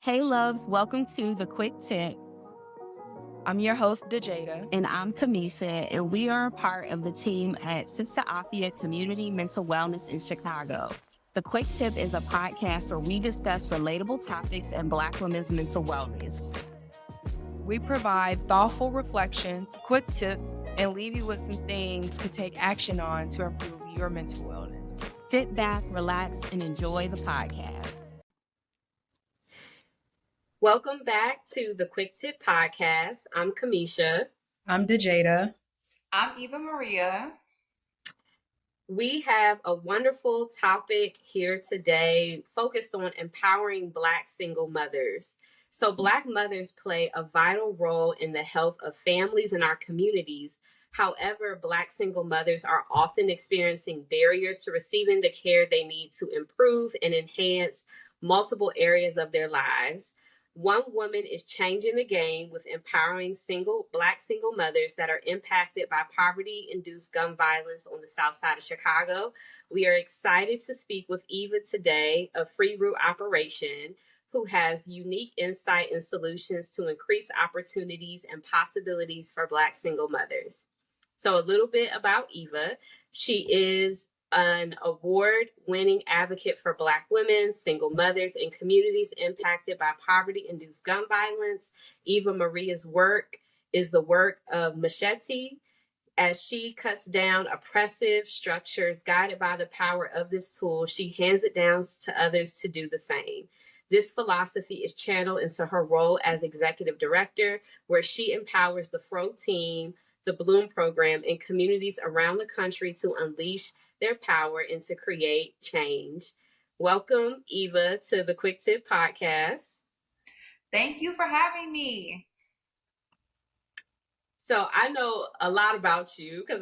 Hey loves, welcome to The Quick Tip, I'm your host, Dejada. and I'm Kamisha, and we are a part of the team at Sister Afia Community Mental Wellness in Chicago. The Quick Tip is a podcast where we discuss relatable topics in Black women's mental wellness. We provide thoughtful reflections, quick tips, and leave you with some things to take action on to improve your mental wellness. Sit back, relax, and enjoy the podcast. Welcome back to the Quick Tip podcast. I'm Kamisha. I'm Dejada. I'm Eva Maria. We have a wonderful topic here today focused on empowering Black single mothers. So Black mothers play a vital role in the health of families in our communities. However, Black single mothers are often experiencing barriers to receiving the care they need to improve and enhance multiple areas of their lives. One woman is changing the game with empowering Black single mothers that are impacted by poverty-induced gun violence on the south side of Chicago. We are excited to speak with Eva today of Free Root Operation, who has unique insight and solutions to increase opportunities and possibilities for Black single mothers. So a little bit about Eva. She is an award-winning advocate for Black women, single mothers, and communities impacted by poverty-induced gun violence. Eva Maria's work is the work of Machete, as she cuts down oppressive structures. Guided by the power of this tool, she hands it down to others to do the same. This philosophy is channeled into her role as executive director, where she empowers the FRO team, the Bloom program, and communities around the country to unleash their power and to create change. Welcome, Eva, to the Quick Tip podcast. Thank you for having me. So I know a lot about you because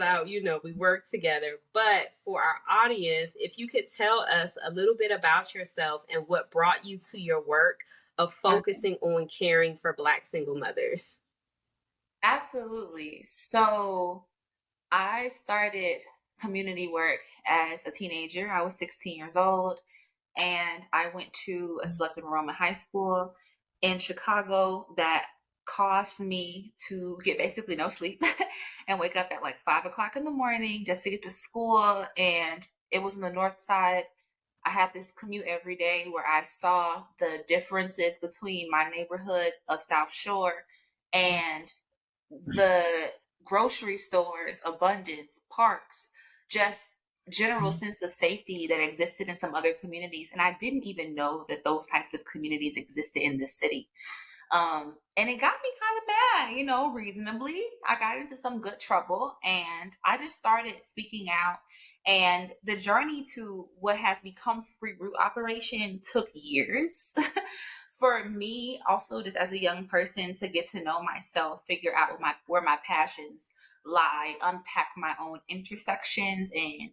we work together, but for our audience, if you could tell us a little bit about yourself and what brought you to your work of focusing on caring for Black single mothers. Absolutely. So I started community work as a teenager. I was 16 years old, and I went to a selective enrollment high school in Chicago that caused me to get basically no sleep and wake up at like 5 o'clock in the morning just to get to school. And it was on the north side. I had this commute every day where I saw the differences between my neighborhood of South Shore and the grocery stores, abundance, parks, just general sense of safety that existed in some other communities. And I didn't even know that those types of communities existed in this city. And it got me kind of mad, reasonably. I got into some good trouble, and I just started speaking out. And the journey to what has become Free Root Operation took years. For me, also, just as a young person, to get to know myself, figure out where my passions lie, unpack my own intersections, and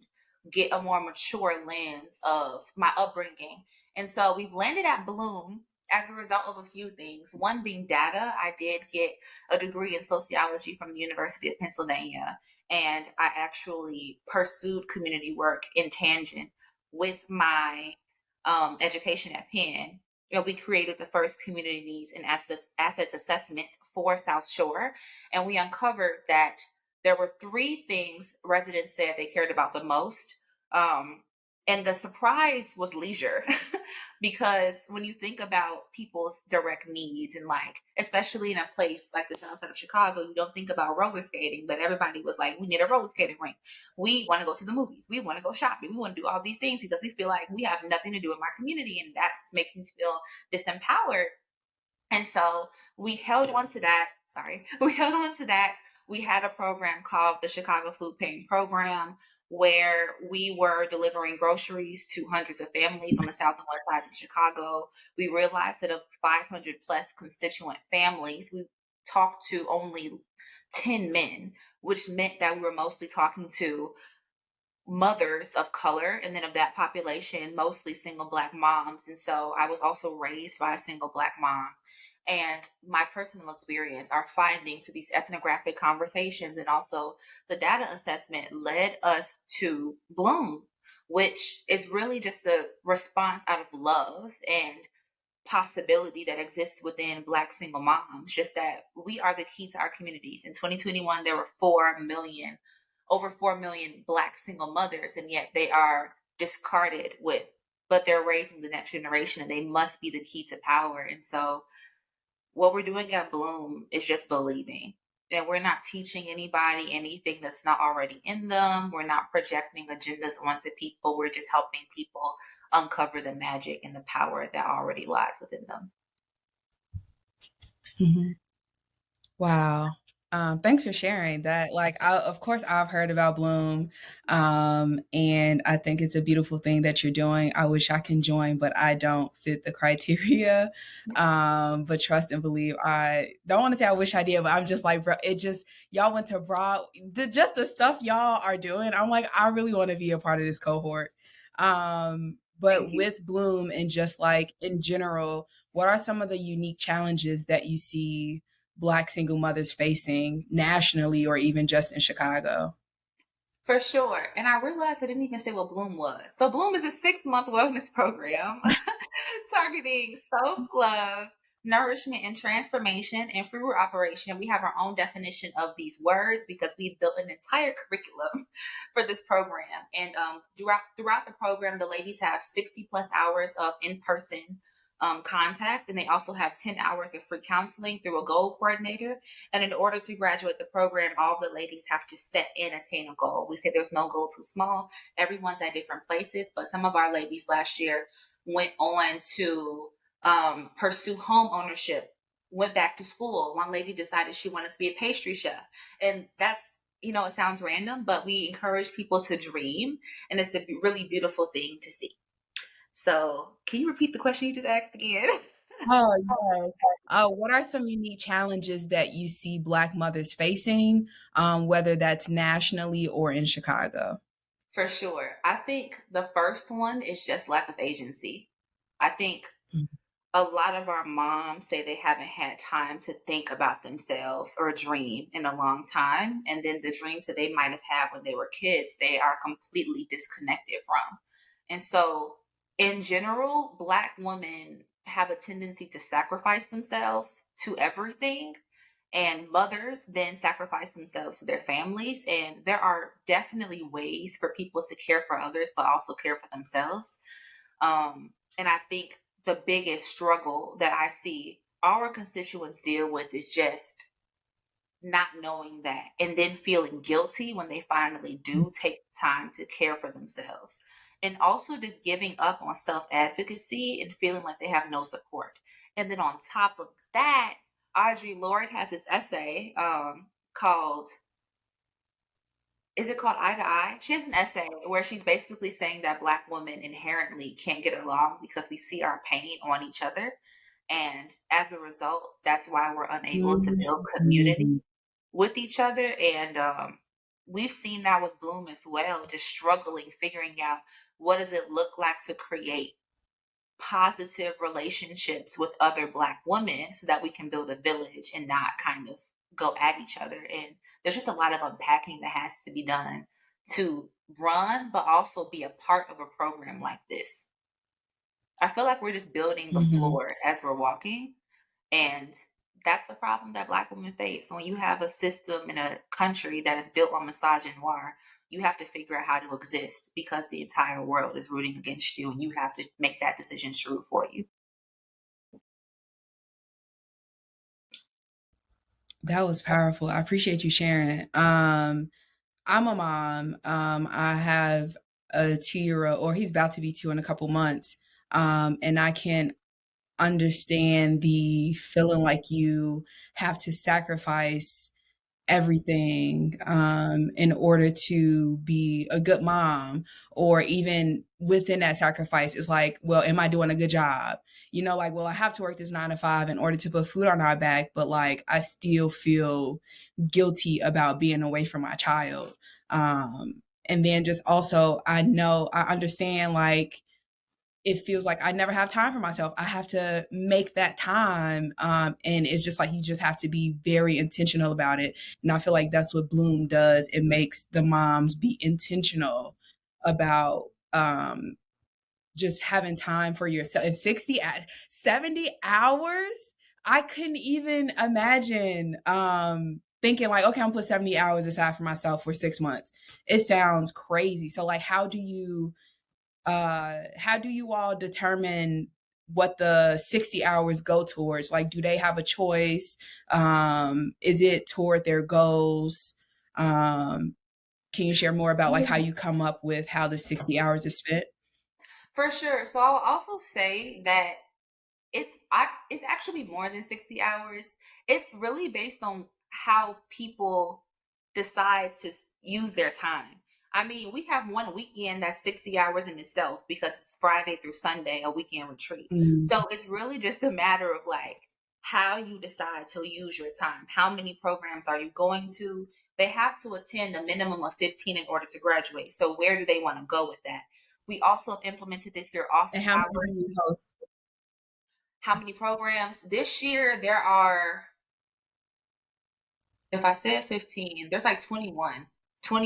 get a more mature lens of my upbringing. And so we've landed at Bloom as a result of a few things. One being data. I did get a degree in sociology from the University of Pennsylvania, and I actually pursued community work in tangent with my education at Penn. We created the first community needs and assets assessments for South Shore, and we uncovered that there were three things residents said they cared about the most. And the surprise was leisure, because when you think about people's direct needs, and especially in a place like the south side of Chicago, you don't think about roller skating, but everybody was like, we need a roller skating rink. We want to go to the movies. We want to go shopping. We want to do all these things because we feel like we have nothing to do in our community. And that makes me feel disempowered. And so we held on to that. We had a program called the Chicago Food Paying Program, where we were delivering groceries to hundreds of families on the south and west sides of Chicago. We realized that of 500 plus constituent families, we talked to only 10 men, which meant that we were mostly talking to mothers of color, and then of that population, mostly single Black moms. And so I was also raised by a single Black mom. And my personal experience, our findings through these ethnographic conversations, and also the data assessment led us to Bloom, which is really just a response out of love and possibility that exists within Black single moms, just that we are the key to our communities. In 2021, there were 4 million, over 4 million Black single mothers, and yet they are discarded with, but they're raising the next generation and they must be the key to power. And so what we're doing at Bloom is just believing. And we're not teaching anybody anything that's not already in them. We're not projecting agendas onto people. We're just helping people uncover the magic and the power that already lies within them. Mm-hmm. Wow. Thanks for sharing that. Like, of course, I've heard about Bloom, and I think it's a beautiful thing that you're doing. I wish I can join, but I don't fit the criteria. But trust and believe. I don't want to say I wish I did, but I'm just like, bro, it just y'all went to broad. Just the stuff y'all are doing. I'm like, I really want to be a part of this cohort. But Thank you. with Bloom and just like in general, what are some of the unique challenges that you see Black single mothers facing nationally or even just in Chicago? For sure. And I realized I didn't even say what Bloom was. So Bloom is a 6-month wellness program targeting self-love, nourishment, and transformation. And through our operation, we have our own definition of these words because we built an entire curriculum for this program. And throughout the program, the ladies have 60 plus hours of in-person contact, and they also have 10 hours of free counseling through a goal coordinator. And in order to graduate the program, all the ladies have to set and attain a goal. We say there's no goal too small. Everyone's at different places, but some of our ladies last year went on to pursue home ownership, went back to school. One lady decided she wanted to be a pastry chef. And that's, you know, it sounds random, but we encourage people to dream. And it's a really beautiful thing to see. So can you repeat the question you just asked again? Oh, yes. What are some unique challenges that you see Black mothers facing, whether that's nationally or in Chicago? For sure. I think the first one is just lack of agency. I think a lot of our moms say they haven't had time to think about themselves or dream in a long time. And then the dreams that they might have had when they were kids, they are completely disconnected from. And so, in general, Black women have a tendency to sacrifice themselves to everything. And mothers then sacrifice themselves to their families. And there are definitely ways for people to care for others, but also care for themselves. And I think the biggest struggle that I see our constituents deal with is just not knowing that and then feeling guilty when they finally do take time to care for themselves. And also just giving up on self advocacy and feeling like they have no support. And then on top of that, Audre Lorde has this essay called, is it called Eye to Eye? She has an essay where she's basically saying that Black women inherently can't get along because we see our pain on each other. And as a result, that's why we're unable to build community Mhm. with each other. And we've seen that with Bloom as well, just struggling, figuring out what does it look like to create positive relationships with other Black women so that we can build a village and not kind of go at each other. And there's just a lot of unpacking that has to be done to run, but also be a part of a program like this. I feel like we're just building the Mhm. floor as we're walking. And that's the problem that Black women face. So when you have a system in a country that is built on misogynoir, you have to figure out how to exist because the entire world is rooting against you, and you have to make that decision to root for you. That was powerful. I appreciate you sharing. I'm a mom. I have a 2-year-old, or he's about to be 2 in a couple months. And I can understand the feeling like you have to sacrifice everything in order to be a good mom, or even within that sacrifice is like, well, am I doing a good job? You know, like, well, I have to work this 9 to 5 in order to put food on our back, but like I still feel guilty about being away from my child. And then just also, I understand, like, it feels like I never have time for myself. I have to make that time. And it's just like you just have to be very intentional about it. And I feel like that's what Bloom does. It makes the moms be intentional about just having time for yourself. And 70 hours, I couldn't even imagine thinking like, okay, I'm gonna put 70 hours aside for myself for 6 months. It sounds crazy. So like how do you all determine what the 60 hours go towards? Like, do they have a choice? Is it toward their goals? Can you share more about like how you come up with how the 60 hours is spent? For sure. So I'll also say that it's actually more than 60 hours. It's really based on how people decide to use their time. I mean, we have one weekend that's 60 hours in itself because it's Friday through Sunday, a weekend retreat. Mm. So it's really just a matter of like how you decide to use your time. How many programs are you going to? They have to attend a minimum of 15 in order to graduate. So where do they want to go with that? We also implemented this year And office how hours. many you host? How many programs? This year there are, if I said 15, there's like 20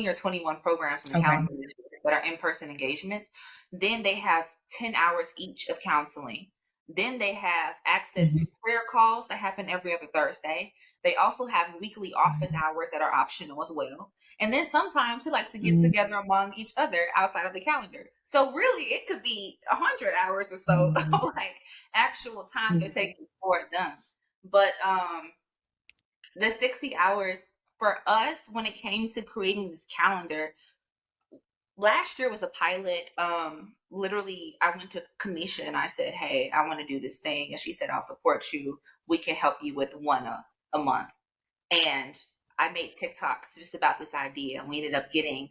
or 21 programs on the Okay. calendar this year that are in-person engagements. Then they have 10 hours each of counseling. Then they have access Mm-hmm. to prayer calls that happen every other Thursday. They also have weekly office hours that are optional as well. And then sometimes they like to get together among each other outside of the calendar. So really it could be 100 hours or so Mm-hmm. of like actual time they're taking for it done. But the 60 hours for us when it came to creating this calendar, last year was a pilot. Literally I went to Kamisha and I said, hey, I want to do this thing, and she said, I'll support you, we can help you with one a month. And I made TikToks just about this idea, and we ended up getting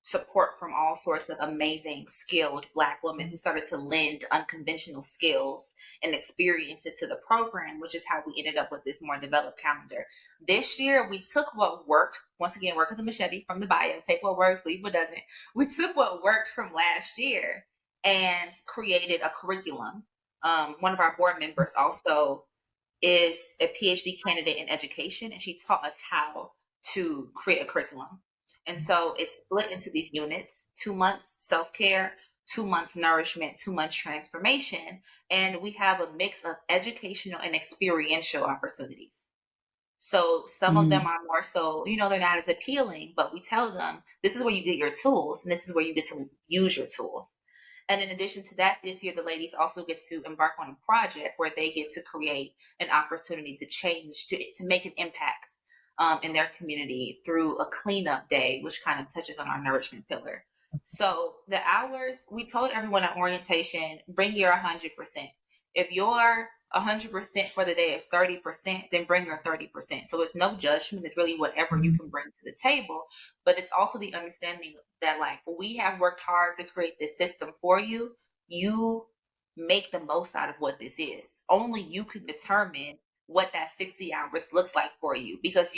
support from all sorts of amazing, skilled Black women who started to lend unconventional skills and experiences to the program, which is how we ended up with this more developed calendar. This year, we took what worked, once again, work with a machete from the bio, take what works, leave what doesn't. We took what worked from last year and created a curriculum. One of our board members also is a PhD candidate in education, and she taught us how to create a curriculum. And so it's split into these units: 2 months self-care, 2 months nourishment, 2 months transformation. And we have a mix of educational and experiential opportunities. So some of them Mm-hmm. are more so, they're not as appealing, but we tell them this is where you get your tools and this is where you get to use your tools. And in addition to that, this year the ladies also get to embark on a project where they get to create an opportunity to change, to make an impact in their community through a cleanup day, which kind of touches on our nourishment pillar. So the hours, we told everyone at orientation, bring your 100%. If your 100% for the day is 30%, then bring your 30%. So it's no judgment. It's really whatever you can bring to the table. But it's also the understanding that like we have worked hard to create this system for you. You make the most out of what this is. Only you can determine what that 60 hours looks like for you, because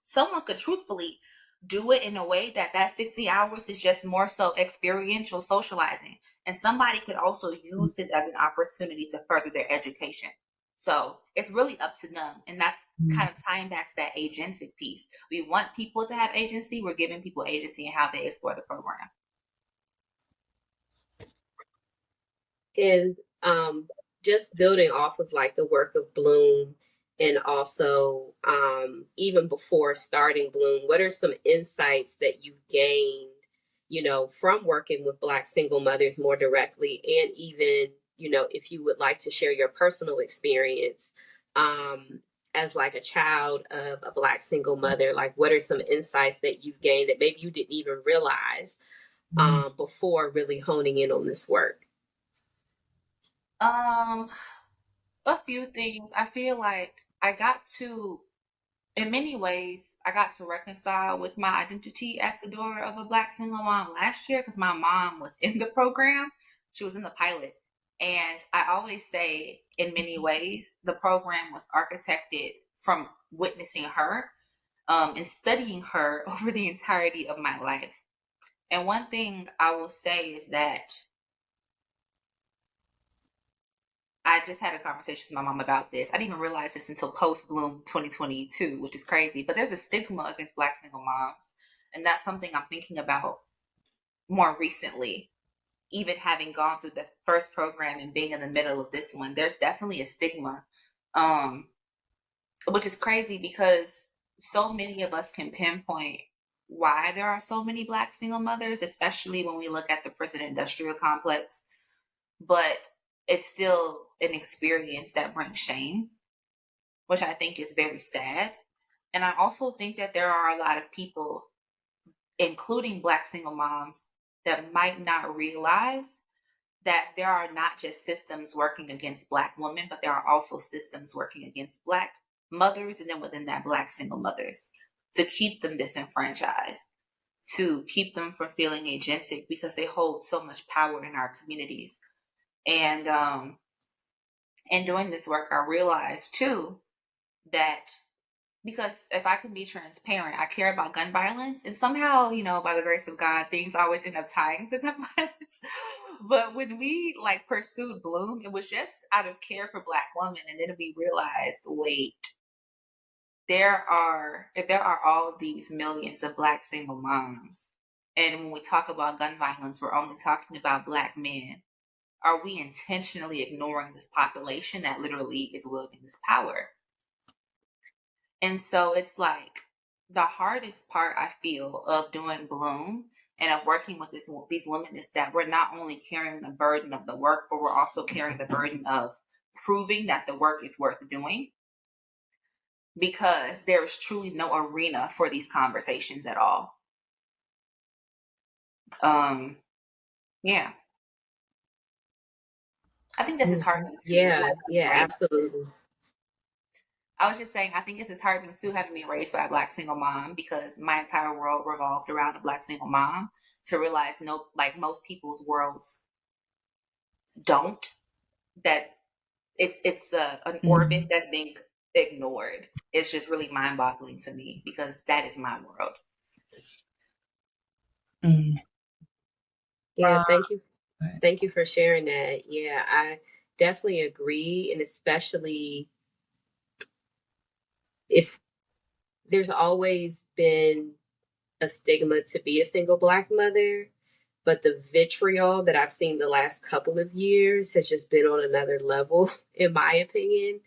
someone could truthfully do it in a way that 60 hours is just more so experiential socializing, and somebody could also use this as an opportunity to further their education. So it's really up to them, and that's kind of tying back to that agentic piece. We want people to have agency. We're giving people agency in how they explore the program. And just building off of like the work of Bloom, and also even before starting Bloom, what are some insights that you've gained, from working with Black single mothers more directly, and even, if you would like to share your personal experience as like a child of a Black single mother, like what are some insights that you've gained that maybe you didn't even realize before really honing in on this work? A few things. I feel like in many ways, I got to reconcile with my identity as the daughter of a Black single mom last year, because my mom was in the program. She was in the pilot. And I always say, in many ways, the program was architected from witnessing her and studying her over the entirety of my life. And one thing I will say is that I just had a conversation with my mom about this. I didn't even realize this until post Bloom 2022, which is crazy. But there's a stigma against Black single moms. And that's something I'm thinking about more recently. even having gone through the first program and being in the middle of this one, there's definitely a stigma, um, which is crazy because so many of us can pinpoint why there are so many Black single mothers, especially when we look at the prison industrial complex. But it's still an experience that brings shame, which I think is very sad. And I also think that there are a lot of people, including Black single moms, that might not realize that there are not just systems working against Black women, but there are also systems working against Black mothers, and then within that, Black single mothers, to keep them disenfranchised, to keep them from feeling agentic because they hold so much power in our communities. And in doing this work, I realized too that, because if I can be transparent, I care about gun violence, and somehow, by the grace of God, things always end up tying to gun violence. But when we like pursued Bloom, it was just out of care for Black women, and then we realized, wait, if there are all these millions of Black single moms, and when we talk about gun violence, we're only talking about Black men. Are we intentionally ignoring this population that literally is wielding this power? And so it's like the hardest part I feel of doing Bloom and of working with these women is that we're not only carrying the burden of the work, but we're also carrying the burden of proving that the work is worth doing, because there is truly no arena for these conversations at all. Yeah. I think this is heartening too. Yeah, yeah, Right. absolutely. I was just saying, I think it's disheartening too, having been raised by a Black single mom, because my entire world revolved around a Black single mom, to realize no, like most people's worlds don't, that it's an orbit that's being ignored. It's just really mind boggling to me because that is my world. Mm. Yeah, thank you for sharing that. Yeah, I definitely agree, and especially if there's always been a stigma to be a single Black mother, but the vitriol that I've seen the last couple of years has just been on another level, in my opinion.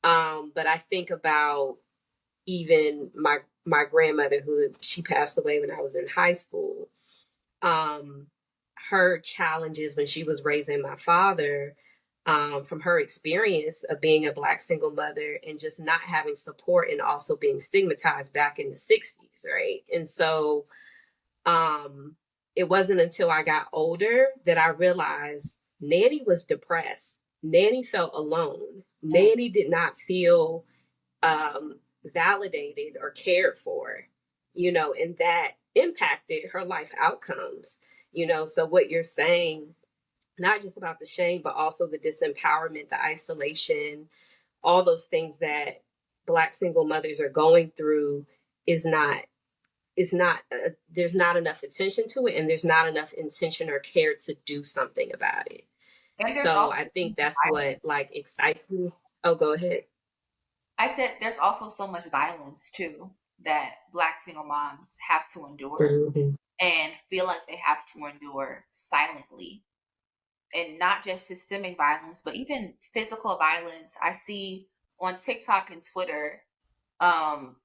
But I think about even my grandmother, who she passed away when I was in high school. Um, Her challenges when she was raising my father, from her experience of being a Black single mother and just not having support and also being stigmatized back in the 60s, right? And so um, it wasn't until I got older that I realized Nanny was depressed. Nanny felt alone. Mm. Nanny did not feel validated or cared for, and that impacted her life outcomes, So, what you're saying, not just about the shame, but also the disempowerment, the isolation, all those things that Black single mothers are going through is not there's not enough attention to it, and there's not enough intention or care to do something about it. And there's So also I think that's what like excites me. Oh, go ahead. I said there's also so much violence too that Black single moms have to endure, Mm-hmm. and feel like they have to endure silently. And not just systemic violence, but even physical violence. I see on TikTok and Twitter, um,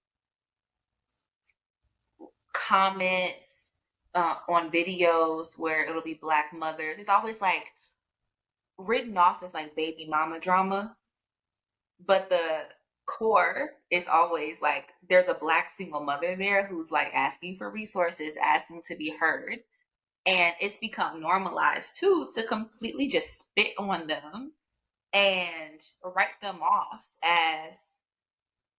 comments on videos where it'll be Black mothers. It's always like written off as like baby mama drama, but the core is always like there's a Black single mother there who's like asking for resources, asking to be heard. And it's become normalized too to completely just spit on them and write them off as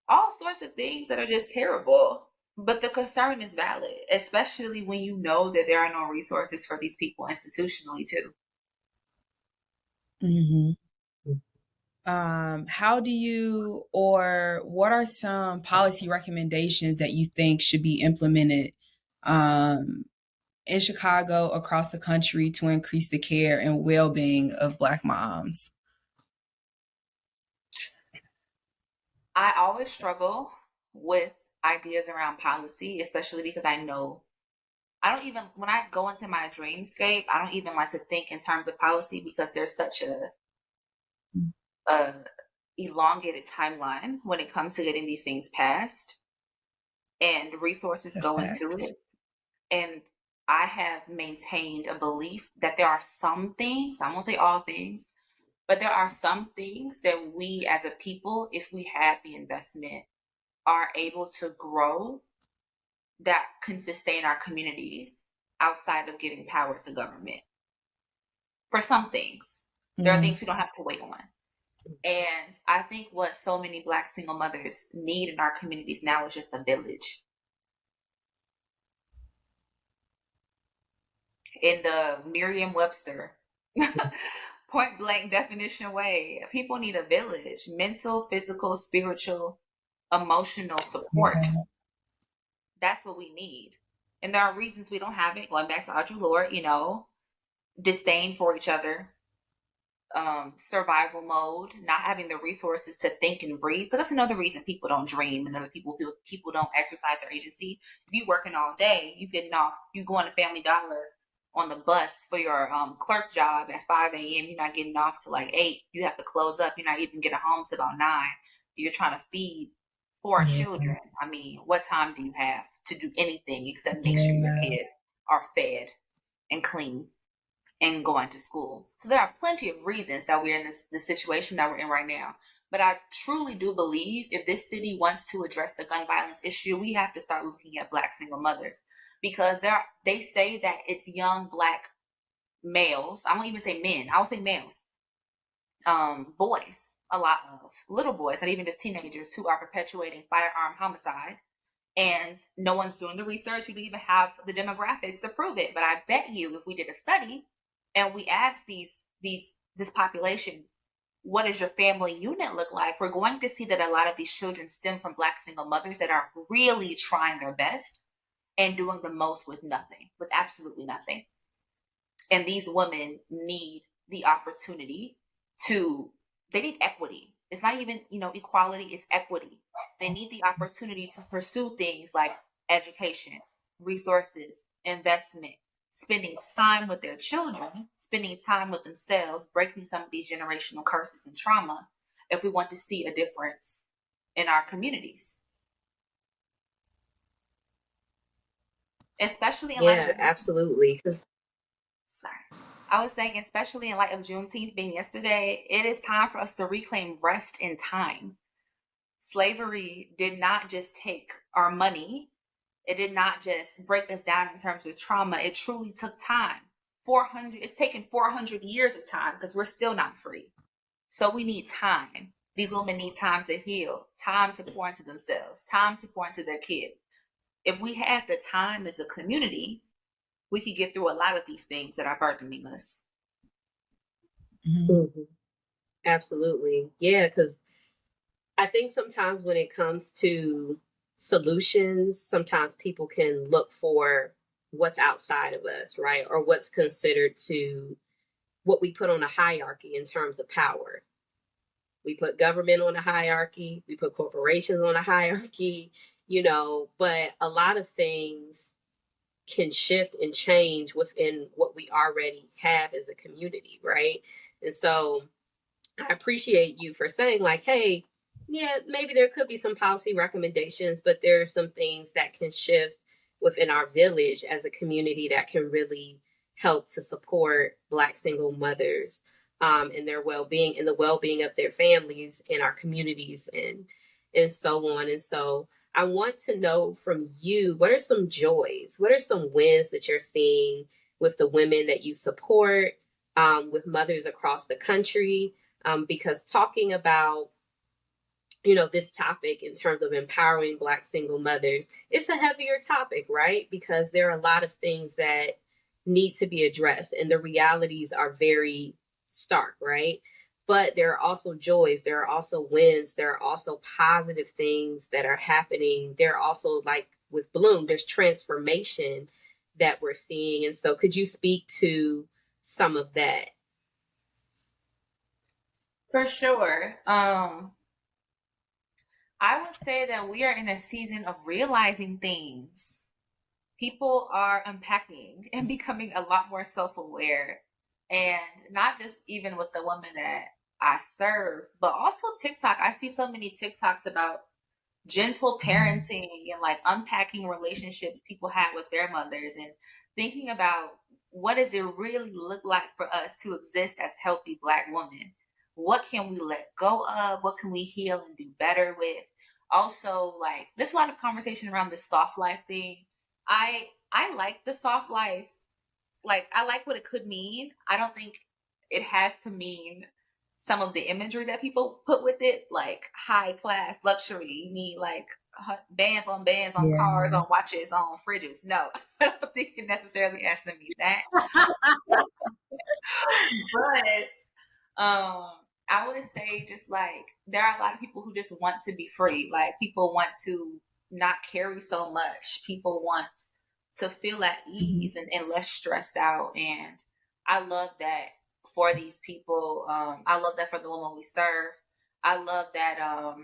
all sorts of things that are just terrible. But the concern is valid, especially when you know that there are no resources for these people institutionally too. Mm-hmm. How do you, or what are some policy recommendations that you think should be implemented um, in Chicago, across the country, to increase the care and well-being of Black moms? I always struggle with ideas around policy, especially because I know I don't even, when I go into my dreamscape, I don't even like to think in terms of policy because there's such a elongated timeline when it comes to getting these things passed, and resources That's go into facts. it. And I have maintained a belief that there are some things, I won't say all things, but there are some things that we as a people, if we have the investment, are able to grow that can sustain our communities outside of giving power to government. For some things, there are Mm, things we don't have to wait on. And I think what so many Black single mothers need in our communities now is just a village. In the Merriam-Webster point blank definition way, people need a village: mental, physical, spiritual, emotional support. yeah. That's what we need. And there are reasons we don't have it. Going back to Audre Lorde, disdain for each other, survival mode, not having the resources to think and breathe. Because that's another reason people don't dream, and other people don't exercise their agency. If you working all day, you getting off, you going to Family Dollar on the bus for your clerk job at 5 a.m. You're not getting off till like 8. You have to close up. You're not even getting home till about 9. You're trying to feed 4 Yeah. children. I mean, what time do you have to do anything except make sure your Yeah. kids are fed and clean and going to school? So there are plenty of reasons that we're in this situation that we're in right now. But I truly do believe if this city wants to address the gun violence issue, we have to start looking at Black single mothers, because they say that it's young Black males. I won't even say men. I will say males, boys, a lot of little boys, and even just teenagers who are perpetuating firearm homicide. And no one's doing the research. We don't even have the demographics to prove it. But I bet you, if we did a study and we asked this population, what does your family unit look like? We're going to see that a lot of these children stem from Black single mothers that are really trying their best and doing the most with nothing, with absolutely nothing. And these women need the opportunity they need equity. It's not even, equality, it's equity. They need the opportunity to pursue things like education, resources, investment, spending time with their children, spending time with themselves, breaking some of these generational curses and trauma, if we want to see a difference in our communities, especially in light of Yeah, absolutely. 'Cause Sorry. I was saying, especially in light of Juneteenth being yesterday, it is time for us to reclaim rest and time. Slavery did not just take our money. It did not just break us down in terms of trauma. It truly took time. It's taken 400 years of time because we're still not free. So we need time. These women need time to heal, time to pour into themselves, time to pour into their kids. If we had the time as a community, we could get through a lot of these things that are burdening us. Mhm. Mhm. Absolutely. Yeah, because I think sometimes when it comes to solutions, sometimes people can look for what's outside of us, right? Or what's considered to what we put on a hierarchy in terms of power. We put government on a hierarchy, we put corporations on a hierarchy, but a lot of things can shift and change within what we already have as a community, right? And so I appreciate you for saying, like, hey, yeah, maybe there could be some policy recommendations, but there are some things that can shift within our village as a community that can really help to support Black single mothers in their well-being and the well-being of their families and our communities and so on. And so I want to know from you, what are some joys? What are some wins that you're seeing with the women that you support, with mothers across the country? Because talking about this topic in terms of empowering Black single mothers, it's a heavier topic, right? Because there are a lot of things that need to be addressed and the realities are very stark, right? But there are also joys, there are also wins, there are also positive things that are happening. There are also, like with Bloom, there's transformation that we're seeing. And so could you speak to some of that? For sure. I would say that we are in a season of realizing things. people are unpacking and becoming a lot more self-aware, and not just even with the women that I serve, but also TikTok. I see so many TikToks about gentle parenting and like unpacking relationships people had with their mothers, and thinking about what does it really look like for us to exist as healthy Black women. What can we let go of? What can we heal and do better with? Also, like, there's a lot of conversation around this soft life thing. I like the soft life. Like, I like what it could mean. I don't think it has to mean some of the imagery that people put with it, like high class luxury. You need like bands on Yeah. cars, on watches, on fridges. No, I don't think it necessarily has to mean that. But I would say, just like, there are a lot of people who just want to be free. Like, people want to not carry so much. People want to feel at Mhm. ease and less stressed out. And I love that for these people. I love that for the women we serve. I love that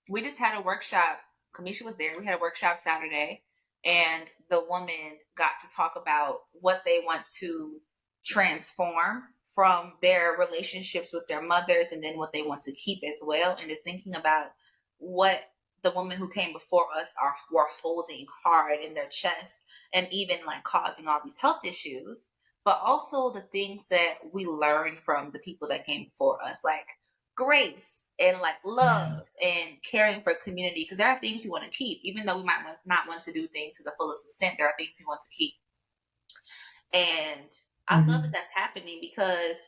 we just had a workshop. Kamisha was there. We had a workshop Saturday, and the woman got to talk about what they want to transform from their relationships with their mothers, and then what they want to keep as well. And is thinking about what the women who came before us were holding hard in their chest, and even like causing all these health issues, but also the things that we learned from the people that came before us, like grace and like Yeah. love and caring for community. Because there are things we want to keep, even though we might not want to do things to the fullest extent. There are things we want to keep. And I love that Mhm. that's happening, because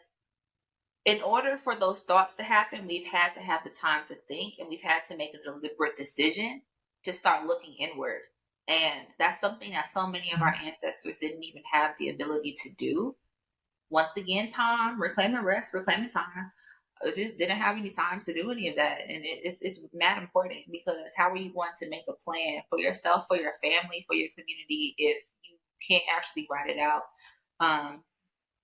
in order for those thoughts to happen, we've had to have the time to think, and we've had to make a deliberate decision to start looking inward. And that's something that so many of our ancestors didn't even have the ability to do. Once again, time, reclaiming rest, reclaiming time. I just didn't have any time to do any of that. And it's mad important, because how are you going to make a plan for yourself, for your family, for your community, if you can't actually write it out? Um,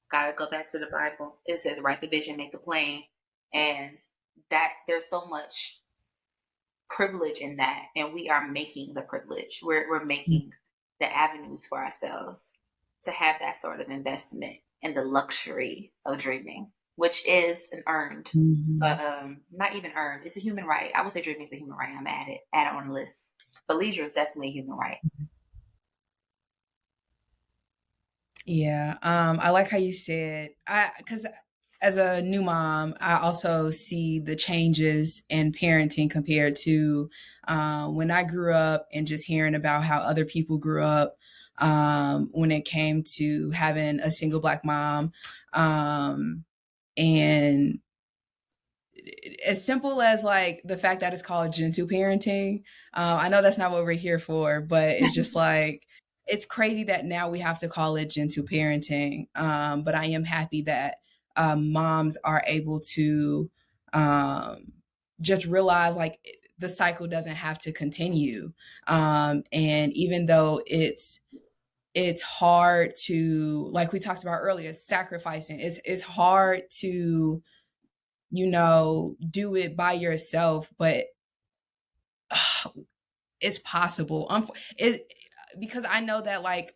Gotta go back to the Bible. It says, write the vision, make a plan. And that there's so much privilege in that. And we are making the privilege. We're making the avenues for ourselves to have that sort of investment in the luxury of dreaming, which is an earned, but Mhm. not even earned. It's a human right. I would say dreaming is a human right. I'm add it on the list. But leisure is definitely a human right. Yeah. I like how you said, because as a new mom, I also see the changes in parenting compared to when I grew up, and just hearing about how other people grew up when it came to having a single Black mom. And as simple as like the fact that it's called gentle parenting. I know that's not what we're here for, but it's just like, it's crazy that now we have to call it gentle parenting. But I am happy that moms are able to just realize like the cycle doesn't have to continue. And even though it's hard to, like we talked about earlier, sacrificing. It's hard to, do it by yourself, but it's possible. It Because I know that like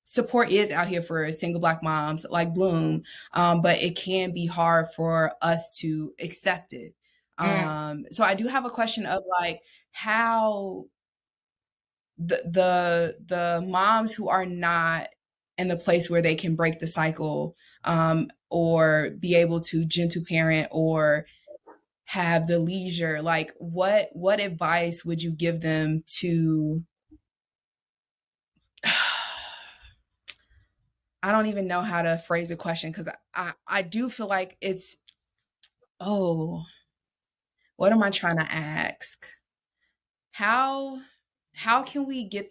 support is out here for single Black moms like Bloom, but it can be hard for us to accept it. Mm, So I do have a question of like how the moms who are not in the place where they can break the cycle, or be able to gentle parent, or have the leisure, like what advice would you give them to I don't even know how to phrase a question, because I do feel like it's, oh, what am I trying to ask? How how can we get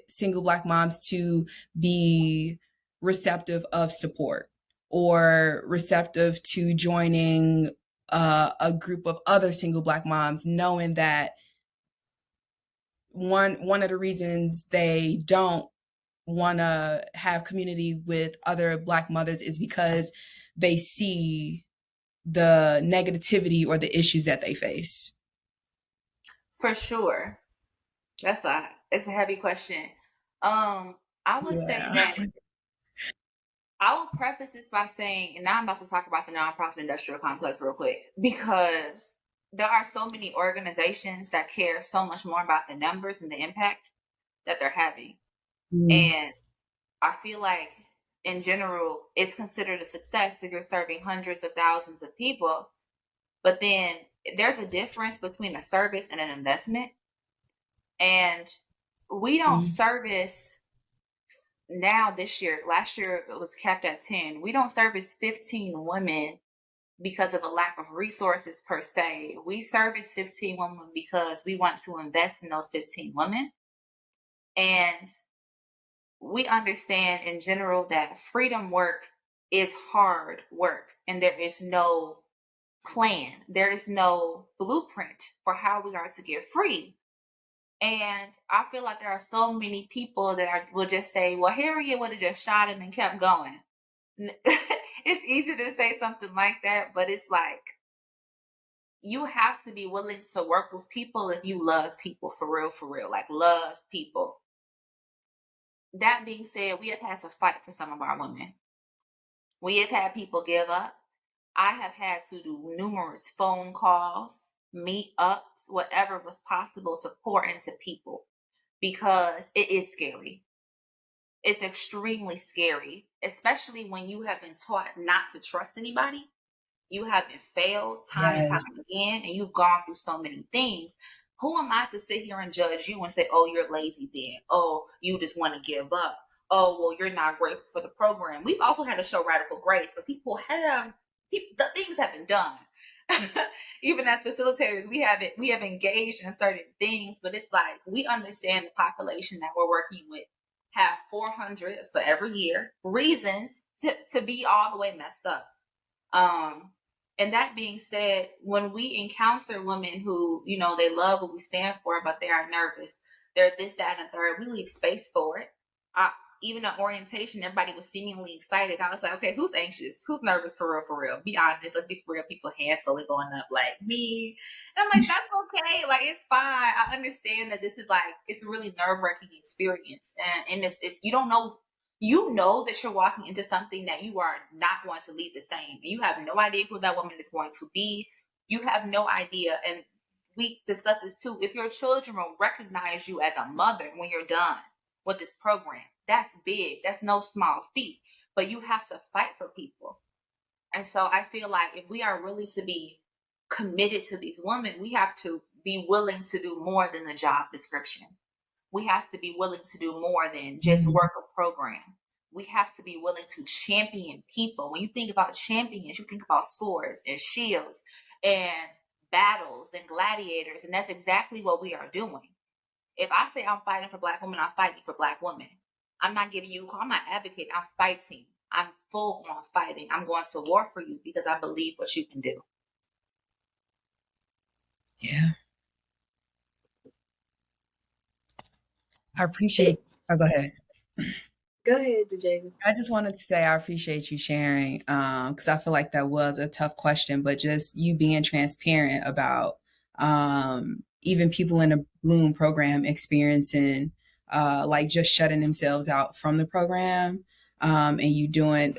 single Black moms to be receptive of support, or receptive to joining a group of other single Black moms, knowing that one of the reasons they don't want to have community with other Black mothers is because they see the negativity or the issues that they face. for sure. That's a It's a heavy question. I would say Yeah. that I will preface this by saying, and now I'm about to talk about the nonprofit industrial complex real quick, because there are so many organizations that care so much more about the numbers and the impact that they're having. Mm, And I feel like in general, it's considered a success if you're serving hundreds of thousands of people. But then there's a difference between a service and an investment. And we don't mm, service now this year. Last year it was capped at 10. We don't service 15 women because of a lack of resources per se. We service 15 women because we want to invest in those 15 women. And we understand in general that freedom work is hard work and there is no plan, there is no blueprint for how we are to get free. And I feel like there are so many people that will just say, well, Harriet would have just shot him and kept going. It's easy to say something like that, but it's like you have to be willing to work with people if you love people for real, like love people. That being said, we have had to fight for some of our women. We have had people give up. I have had to do numerous phone calls, meetups, whatever was possible to pour into people because it is scary. It's extremely scary, especially when you have been taught not to trust anybody. You have been failed time and time yes. again, and you've gone through so many things. Who am I to sit here and judge you and say, oh, you're lazy then? Oh, you just want to give up. Oh, well, you're not grateful for the program. We've also had to show radical grace because the things have been done. Even as facilitators, we have engaged in certain things, but it's like we understand the population that we're working with have 400 for every year reasons to be all the way messed up. Um, and that being said, when we encounter women who, they love what we stand for, but they are nervous, they're this, that, and the third, we leave space for it. I, Even at orientation, everybody was seemingly excited. I was like, okay, who's anxious? Who's nervous for real, for real? Be honest. Let's be for real. People hands slowly going up like me. And I'm like, that's okay. Like, it's fine. I understand that this is like, it's a really nerve-wracking experience. And it's you don't know, that you're walking into something that you are not going to leave the same. You have no idea who that woman is going to be. You have no idea. And we discussed this too. If your children will recognize you as a mother when you're done with this program, that's big. That's no small feat. But you have to fight for people. And so I feel like if we are really to be committed to these women, we have to be willing to do more than the job description. We have to be willing to do more than just Mm, work a program. We have to be willing to champion people. When you think about champions, you think about swords and shields and battles and gladiators. And that's exactly what we are doing. If I say I'm fighting for Black women, I'm fighting for Black women. I'm not giving you a call. I'm not advocating. I'm fighting. I'm full on fighting. I'm going to war for you because I believe what you can do. yeah. I appreciate. Oh, go ahead. Go ahead, DJ. I just wanted to say I appreciate you sharing because I feel like that was a tough question, but just you being transparent about even people in a Bloom program experiencing like just shutting themselves out from the program. And you doing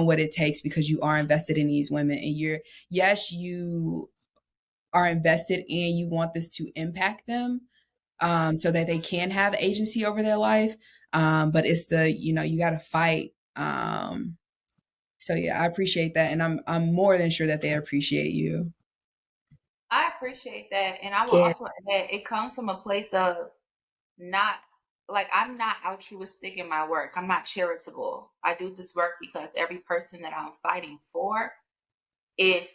what it takes because you are invested in these women and you are invested and you want this to impact them so that they can have agency over their life. But it's you got to fight. So yeah, I appreciate that, and I'm more than sure that they appreciate you. I appreciate that. And I will Yeah. also add, it comes from a place of not like I'm not altruistic in my work. I'm not charitable. I do this work because every person that I'm fighting for is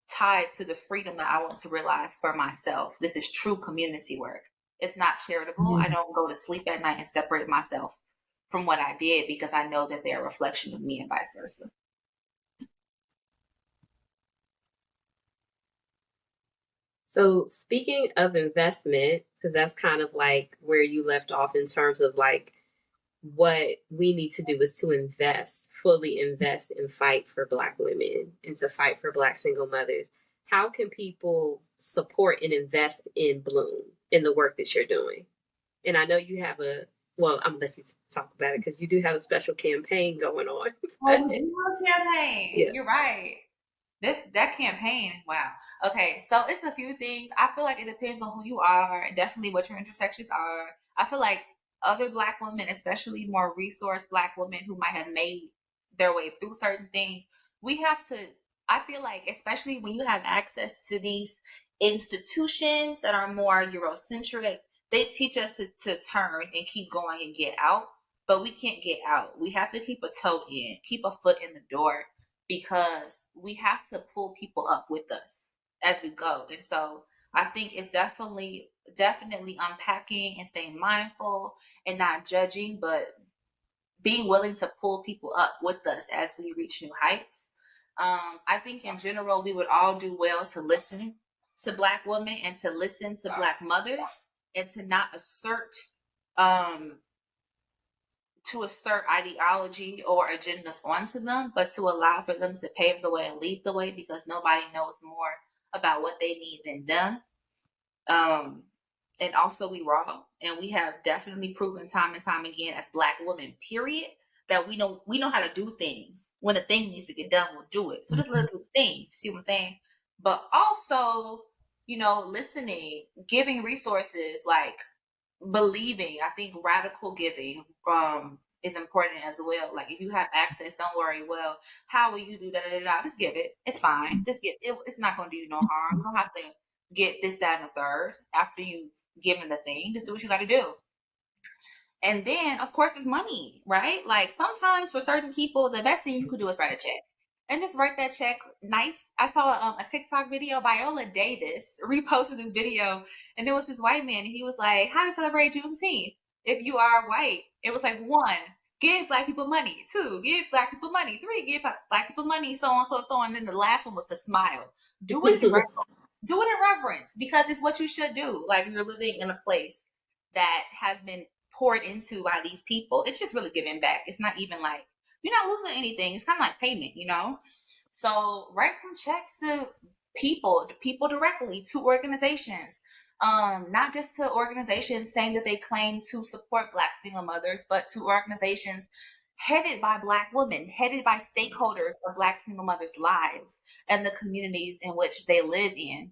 tied to the freedom that I want to realize for myself. This is true community work. It's not charitable. I Mhm. don't go to sleep at night and separate myself from what I did because I know that they're a reflection of me and vice versa. So speaking of investment, because that's kind of like where you left off in terms of like what we need to do is to invest, fully invest and fight for Black women and to fight for Black single mothers. How can people support and invest in Bloom in the work that you're doing? And I know you have well, I'm gonna let you talk about it because you do have a special campaign going on. Oh, we do have a campaign. Yeah. You're right. That campaign, wow. Okay, so it's a few things. I feel like it depends on who you are and definitely what your intersections are. I feel like other Black women, especially more resource Black women who might have made their way through certain things, we have to. I feel like, especially when you have access to these institutions that are more Eurocentric, they teach us to turn and keep going and get out, but we can't get out. We have to keep a toe in, keep a foot in the door, because we have to pull people up with us as we go. And so I think it's definitely unpacking and staying mindful and not judging, but being willing to pull people up with us as we reach new heights. I think in general, we would all do well to listen to Black women and to listen to Black mothers and to not um, assert ideology or agendas onto them, but to allow for them to pave the way and lead the way, because nobody knows more about what they need than them. And also, we raw, and we have definitely proven time and time again as Black women, period, that we know how to do things. When a thing needs to get done, we'll do it. So just little things, see what I'm saying? But also, listening, giving resources, like believing. I think radical giving is important as well. Like, if you have access, don't worry, well, how will you do that? Just give it. It's fine. Just get it. It's not going to do you no harm. You don't have to get this, that, and the third after you've given the thing. Just do what you got to do. And then, of course, there's money, right? Like, sometimes for certain people, the best thing you could do is write a check. And just write that check nice. I saw a TikTok video. Viola Davis reposted this video, and it was this white man, and he was like, how to celebrate Juneteenth if you are white. It was like, 1, give Black people money. 2, give Black people money. 3, give Black people money, so on, so on. And then the last one was to smile. Do it in reverence. Do it in reverence, because it's what you should do. Like, you're living in a place that has been poured into by these people. It's just really giving back. It's not even like, you're not losing anything. It's kind of like payment, So write some checks to people directly, to organizations. Not just to organizations saying that they claim to support Black single mothers, but to organizations headed by Black women, headed by stakeholders of Black single mothers' lives and the communities in which they live in.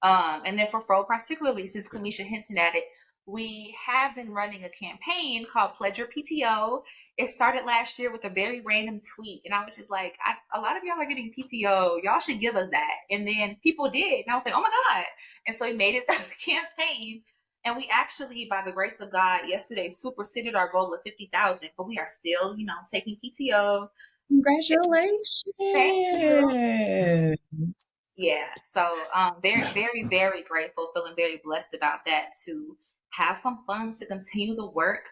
And then for Fro, particularly, since Kamisha hinted at it, we have been running a campaign called Pledge Your PTO. It started last year with a very random tweet, and I was just like, a lot of y'all are getting PTO. Y'all should give us that. And then people did, and I was like, oh my God. And so we made it a campaign, and we actually, by the grace of God, yesterday superseded our goal of 50,000, but we are still, taking PTO. Congratulations. Thank you. Yeah, so very, very, very grateful, feeling very blessed about that, to have some funds to continue the work.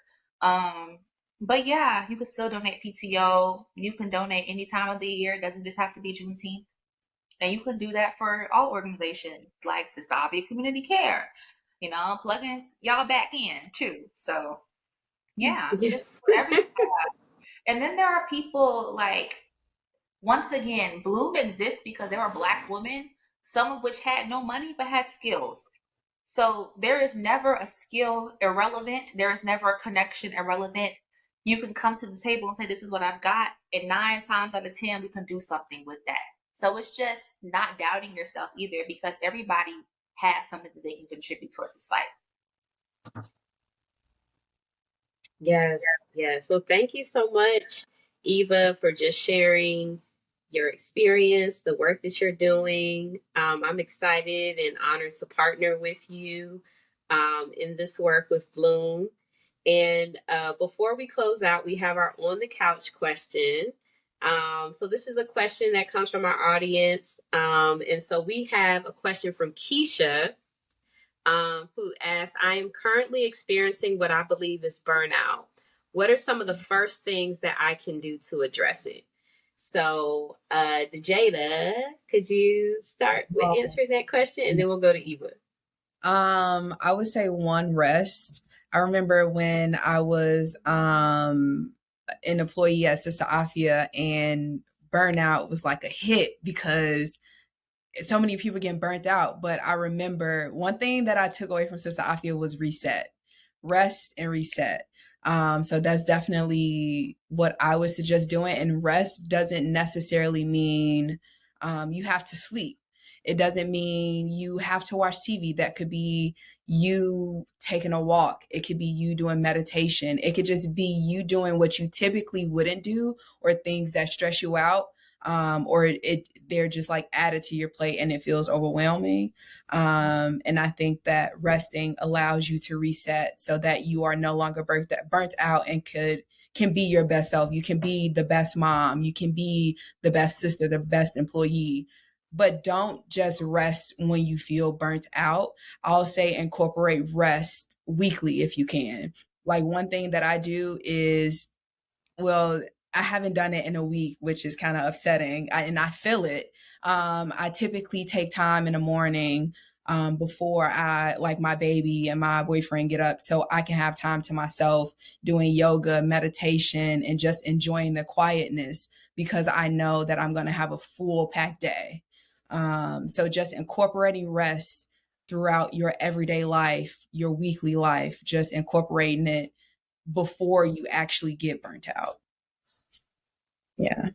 But yeah, you can still donate PTO. You can donate any time of the year. It doesn't just have to be Juneteenth. And you can do that for all organizations like Sisabi Community Care, plugging y'all back in too. So yeah, just Yes. whatever you have. And then there are people like, once again, Bloom exists because there are Black women, some of which had no money but had skills. So there is never a skill irrelevant. There is never a connection irrelevant. You can come to the table and say, this is what I've got. And 9 times out of 10, we can do something with that. So it's just not doubting yourself either, because everybody has something that they can contribute towards this fight. Yes, yes. So thank you so much, Eva, for just sharing your experience, the work that you're doing. I'm excited and honored to partner with you in this work with Bloom. And before we close out, we have our on the couch question. So this is a question that comes from our audience. And so we have a question from Keisha, who asks, I am currently experiencing what I believe is burnout. What are some of the first things that I can do to address it? So, Jada, could you start with answering that question, and then we'll go to Eva? I would say 1, rest. I remember when I was an employee at Sister Afia, and burnout was like a hit because so many people getting burnt out. But I remember one thing that I took away from Sister Afia was reset. rest and reset. So that's definitely what I would suggest doing. And rest doesn't necessarily mean you have to sleep. It doesn't mean you have to watch TV. That could be you taking a walk. It could be you doing meditation. It could just be you doing what you typically wouldn't do, or things that stress you out, or they're just like added to your plate and it feels overwhelming. And I think that resting allows you to reset so that you are no longer burnt out and can be your best self. You can be the best mom. You can be the best sister, the best employee. But don't just rest when you feel burnt out. I'll say incorporate rest weekly if you can. Like, one thing that I do is, well, I haven't done it in a week, which is kind of upsetting, and I feel it. I typically take time in the morning, before I, like, my baby and my boyfriend get up, so I can have time to myself, doing yoga, meditation, and just enjoying the quietness, because I know that I'm going to have a full packed day. So just incorporating rest throughout your everyday life, your weekly life, just incorporating it before you actually get burnt out. Yeah.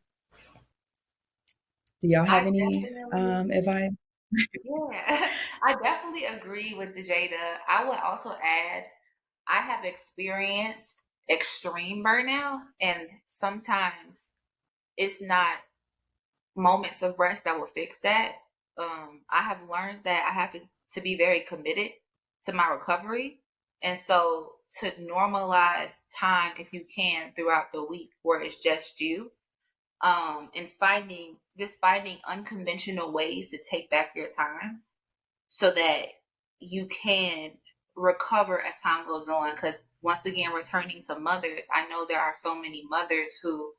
Do y'all have I any definitely, advice? yeah, I definitely agree with the Jada. I would also add, I have experienced extreme burnout, and sometimes it's not moments of rest that will fix that. I have learned that I have to be very committed to my recovery. And so to normalize time, if you can, throughout the week where it's just you, and finding unconventional ways to take back your time so that you can recover as time goes on. Because once again, returning to mothers, I know there are so many mothers who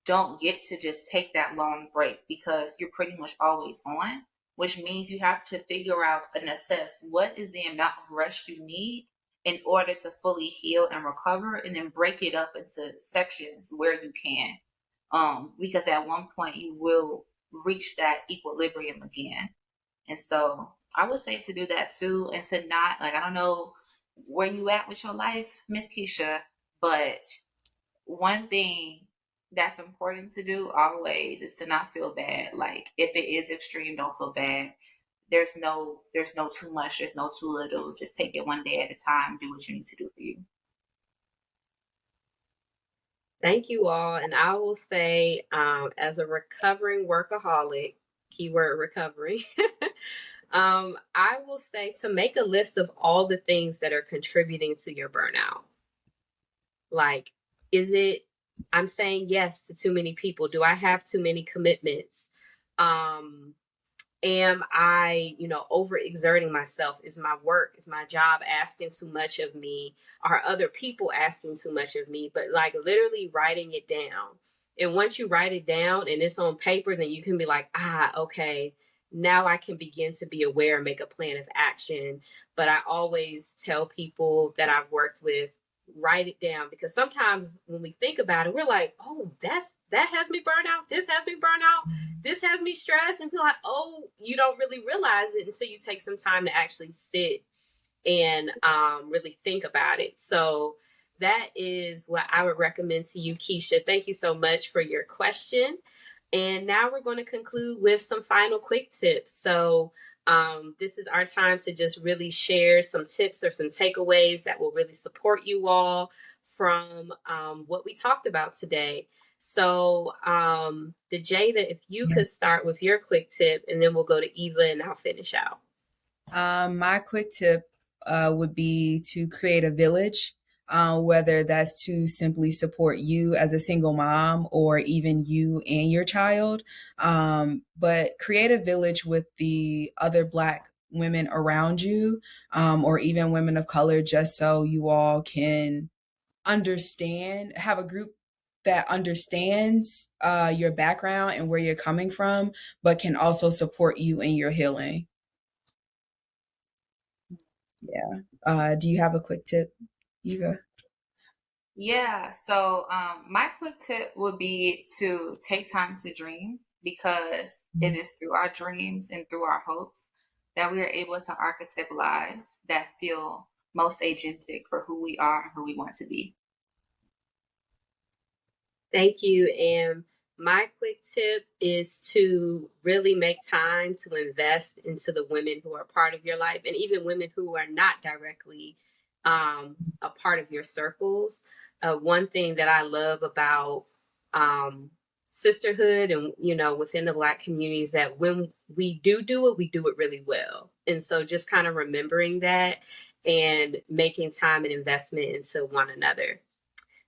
don't get to just take that long break because you're pretty much always on, which means you have to figure out and assess what is the amount of rest you need in order to fully heal and recover, and then break it up into sections where you can. Because at one point you will reach that equilibrium again. And so I would say to do that too, and to not, like, I don't know where you at with your life, Miss Keisha, but one thing that's important to do always is to not feel bad. Like, if it is extreme, don't feel bad. There's no too much, there's no too little. Just take it one day at a time. Do what you need to do for you. Thank you all. And I will say, as a recovering workaholic, keyword recovery, I will say to make a list of all the things that are contributing to your burnout. Like, is it, I'm saying yes to too many people? Do I have too many commitments? Um, am I, overexerting myself? Is my work, is my job asking too much of me? Are other people asking too much of me? But like, literally writing it down. And once you write it down and it's on paper, then you can be like, okay, now I can begin to be aware and make a plan of action. But I always tell people that I've worked with, write it down, because sometimes when we think about it, we're like, oh, that has me burned out, this has me burned out, this has me stressed, and be like, oh, you don't really realize it until you take some time to actually sit and really think about it. So that is what I would recommend to you, Keisha. Thank you so much for your question. And now we're going to conclude with some final quick tips. So this is our time to just really share some tips or some takeaways that will really support you all from what we talked about today. So, the Jada, if you Yeah. could start with your quick tip, and then we'll go to Eva, and I'll finish out. My quick tip would be to create a village, whether that's to simply support you as a single mom or even you and your child. But create a village with the other Black women around you, or even women of color, just so you all can have a group that understands your background and where you're coming from, but can also support you in your healing. Yeah. Do you have a quick tip, Eva? Yeah, so my quick tip would be to take time to dream, because it is through our dreams and through our hopes that we are able to architect lives that feel most agentic for who we are and who we want to be. Thank you. And my quick tip is to really make time to invest into the women who are part of your life, and even women who are not directly a part of your circles. One thing that I love about sisterhood and, within the Black community is that when we do it, we do it really well. And so just kind of remembering that and making time and investment into one another.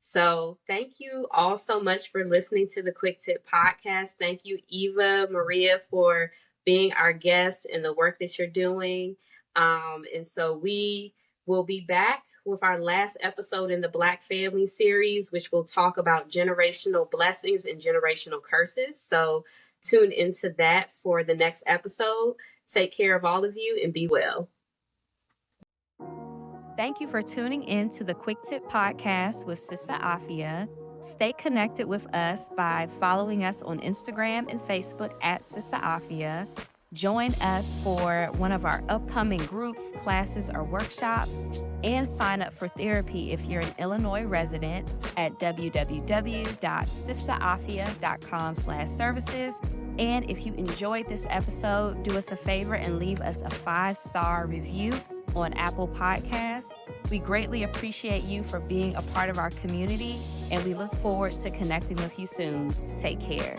So thank you all so much for listening to the Quick Tip podcast. Thank you, Eva Maria, for being our guest and the work that you're doing. And so we will be back with our last episode in the Black Family series, which will talk about generational blessings and generational curses. So tune into that for the next episode. Take care of all of you and be well. Thank you for tuning in to the Quick Tip podcast with Sister Afia. Stay connected with us by following us on Instagram and Facebook at Sister Afia. Join us for one of our upcoming groups, classes, or workshops, and sign up for therapy if you're an Illinois resident at www.sisterafia.com/services. And if you enjoyed this episode, do us a favor and leave us a 5-star review on Apple Podcasts. We greatly appreciate you for being a part of our community, and we look forward to connecting with you soon. Take care.